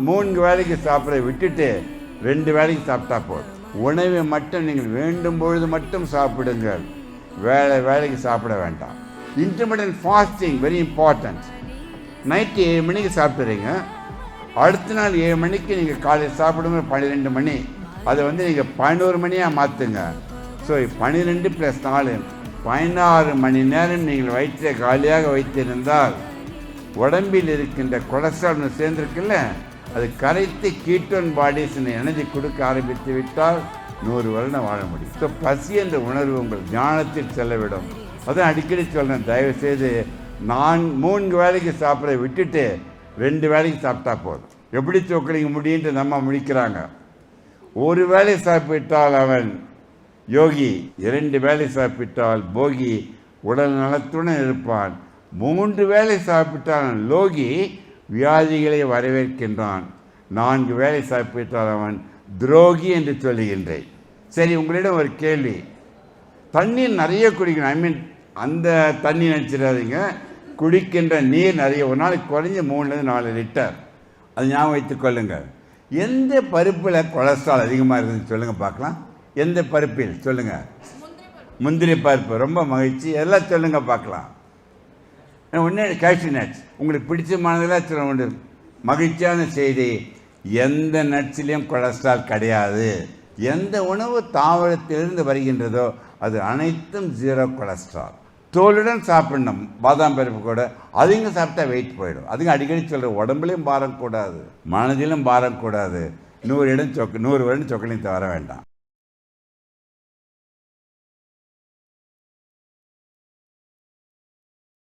3 வேளைக்கு சாப்பிட்றத விட்டுட்டு 2 வேளைக்கு சாப்பிட்டா போதும். உணவை மட்டும் நீங்கள் வேண்டும் பொழுது மட்டும் சாப்பிடுங்கள், வேளைக்கு சாப்பிட வேண்டாம். Intermittent fasting very important. Night 7 மணிக்கு சாப்பிட்றீங்க, அடுத்த நாள் 7 மணிக்கு நீங்கள் காலையில் சாப்பிடுங்க 12 மணி, அதை நீங்கள் 11 மணியாக மாற்றுங்க. ஸோ 12 + 4 16 மணி நேரம் நீங்கள் வயிற்றை காலியாக வைத்திருந்தால் உடம்பில் இருக்கின்ற கொலஸ்ட்ரால் சேர்ந்துருக்குல்ல, அது கரைத்து கீட்டோன் பாடிஸ் எனர்ஜி கொடுக்க ஆரம்பித்து விட்டால் 100 வருடம் வாழ முடியும். ஸோ பசி என்ற உணர்வு உங்கள் ஞானத்தில் செல்லவிடும். அதான் அடிக்கடி சொல்கிறேன், தயவுசெய்து 3 வேளைக்கு சாப்பிட்றத விட்டுட்டு 2 வேளைக்கு சாப்பிட்டா போதும். எப்படி சொக்கலிங்க முடியுன்ட்டு நம்ம முடிக்கிறாங்க. 1 வேளை சாப்பிட்டால் அவன் யோகி, 2 வேளை சாப்பிட்டால் போகி, உடல் நலத்துடன் இருப்பான். 3 வேளை சாப்பிட்டால் லோகி, வியாதிகளை வரவேற்கின்றான். 4 வேளை சாப்பிட்டால் அவன் துரோகி என்று சொல்லுகின்றேன். சரி, உங்களிடம் ஒரு கேள்வி. தண்ணீர் நிறைய குடிக்கணும். அந்த தண்ணி நினச்சிடாதீங்க, குடிக்கின்ற நீர் நிறைய, ஒரு நாளைக்கு குறைஞ்ச 3-4 லிட்டர். அது ஞாபகம் வைத்துக் கொள்ளுங்கள். எந்த பருப்பில் கொலஸ்ட்ரால் அதிகமாக இருக்குதுன்னு சொல்லுங்கள் பார்க்கலாம். எந்த பருப்பில் சொல்லுங்கள்? முந்திரி பருப்பு. ரொம்ப மகிழ்ச்சி. எல்லாம் சொல்லுங்கள் பார்க்கலாம். ஒன்றே கேஷ்யூ நட்ஸ். உங்களுக்கு பிடிச்சமானதெல்லாம் சொல்ல வேண்டும். மகிழ்ச்சியான செய்தி, எந்த நட்ஸ்லேயும் கொலஸ்ட்ரால் கிடையாது. எந்த உணவு தாவரத்திலிருந்து வருகின்றதோ அது அனைத்தும் 0 கொலஸ்ட்ரால். தோலுடன் சாப்பிடணும், பாதாம் பருப்பு கூட. அதுங்க சாப்பிட்டா வெயிட் போயிடும். அதுங்க அடிக்கடி சொல்கிற உடம்புலையும் பாரம் கூடாது, மனதிலும் பாரம் கூடாது. 100 வருடம் சொக்கலையும் வர வேண்டாம்.